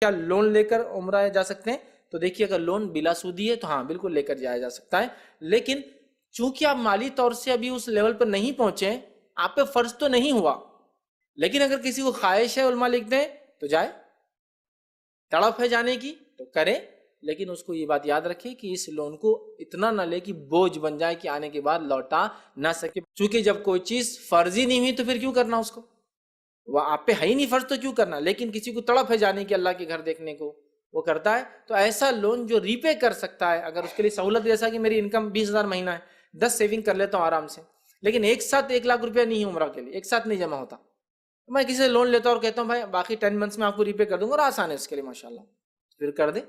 کیا لون لے کر عمرہ جا سکتے ہیں؟ تو دیکھیے اگر لون بلا سودی ہے تو ہاں بالکل لے کر جایا جا سکتا ہے، لیکن چونکہ آپ مالی طور سے ابھی اس لیول پر نہیں پہنچے، آپ پہ فرض تو نہیں ہوا، لیکن اگر کسی کو خواہش ہے علماء لکھتے ہیں تو جائے، تڑپ ہے جانے کی تو کرے، لیکن اس کو یہ بات یاد رکھے کہ اس لون کو اتنا نہ لے کہ بوجھ بن جائے کہ آنے کے بعد لوٹا نہ سکے، چونکہ جب کوئی چیز فرض ہی نہیں ہوئی تو پھر کیوں کرنا اس کو، وہ آپ پہ ہے ہی نہیں فرض تو کیوں کرنا، لیکن کسی کو تڑپ ہے جانے کی اللہ کے گھر دیکھنے کو، وہ کرتا ہے، تو ایسا لون جو ری پے کر سکتا ہے، اگر اس کے لیے سہولت جیسا کہ میری انکم 20,000 مہینہ ہے، 10 سیونگ کر لیتا ہوں آرام سے، لیکن ایک ساتھ 1 لاکھ روپیہ نہیں ہے عمرہ کے لیے، ایک ساتھ نہیں جمع ہوتا، میں کسی سے لون لیتا ہوں اور کہتا ہوں بھائی باقی 10 منتھس میں آپ کو ری پے کر دوں گا، اور آسان ہے اس کے لیے ماشاءاللہ، پھر کر دے،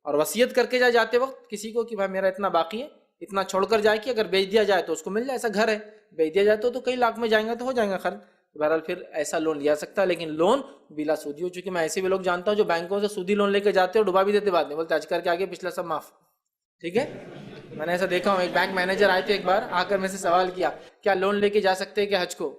اور وصیت کر کے جاتے وقت کسی کو کہ بھائی میرا اتنا باقی ہے، اتنا چھوڑ کر جائے کہ اگر بیچ دیا جائے تو اس کو مل جائے، ایسا گھر ہے بیچ دیا جائے تو کئی لاکھ میں جائیں گا تو ہو جائیں گا خرچ، بہرحال پھر ایسا لون لیا سکتا ہے، لیکن لون بلا سودی ہو، چونکہ میں ایسے بھی لوگ جانتا ہوں جو بینکوں سے سودی لون لے کے جاتے ہیں اور ڈبا بھی دیتے بعد میں، بولتے حج کر کے آگے پچھلا سب معاف، ٹھیک ہے، میں نے ایسا دیکھا ہوں، ایک بینک مینیجر آئے تھے ایک بار، آ کر میں سے سوال کیا کیا لون لے کے جا سکتے ہیں کیا حج کو،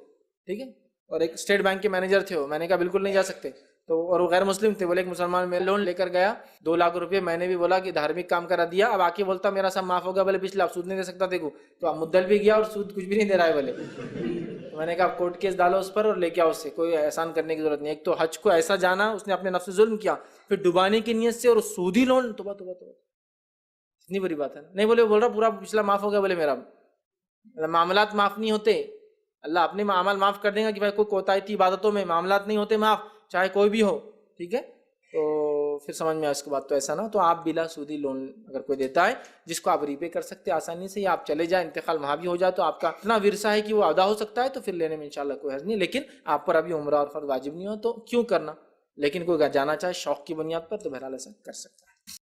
ٹھیک ہے، اور ایک اسٹیٹ بینک کے مینیجر تھے وہ، میں نے کہا بالکل نہیں جا سکتے، تو اور وہ غیر مسلم تھے، بولے ایک مسلمان میں لون لے کر گیا 2 لاکھ روپے، میں نے بھی بولا کہ دھارمک کام کرا دیا، اب آ کے بولتا میرا سب معاف ہو گیا، بولے پچھلے اب سود نہیں دے سکتا دیکھو، تو اب مدل بھی گیا اور سود کچھ بھی نہیں دے رہا ہے بولے، تو میں نے کہا کورٹ کیس ڈالو اس پر اور لے کے آؤ اس سے، کوئی احسان کرنے کی ضرورت نہیں، ایک تو حج کو ایسا جانا اس نے اپنے نفس سے ظلم کیا، پھر ڈبانے کی نیت سے اور سودی لون، توبہ توبہ توبہ، اتنی بڑی بات ہے نہیں، بولے بول رہا پورا پچھلا معاف ہو گیا، بولے میرا معاملات معاف نہیں ہوتے، اللہ اپنے معامل معاف کر دے گا کہ بھائی کوئی کوتاہی تھی عبادتوں میں، معاملات نہیں ہوتے معاف، چاہے کوئی بھی ہو، ٹھیک ہے، تو پھر سمجھ میں آیا اس کے بعد تو ایسا نہ ہو، تو آپ بلا سودی لون اگر کوئی دیتا ہے جس کو آپ ری پے کر سکتے آسانی سے، یا آپ چلے جائیں انتقال وہاں بھی ہو جائے تو آپ کا اتنا ورثہ ہے کہ وہ ادا ہو سکتا ہے، تو پھر لینے میں انشاءاللہ کوئی حرج نہیں، لیکن آپ پر ابھی عمرہ اور فرض واجب نہیں ہو تو کیوں کرنا، لیکن کوئی جانا چاہے شوق کی بنیاد پر تو بہرحال ایسا کر سکتا ہے۔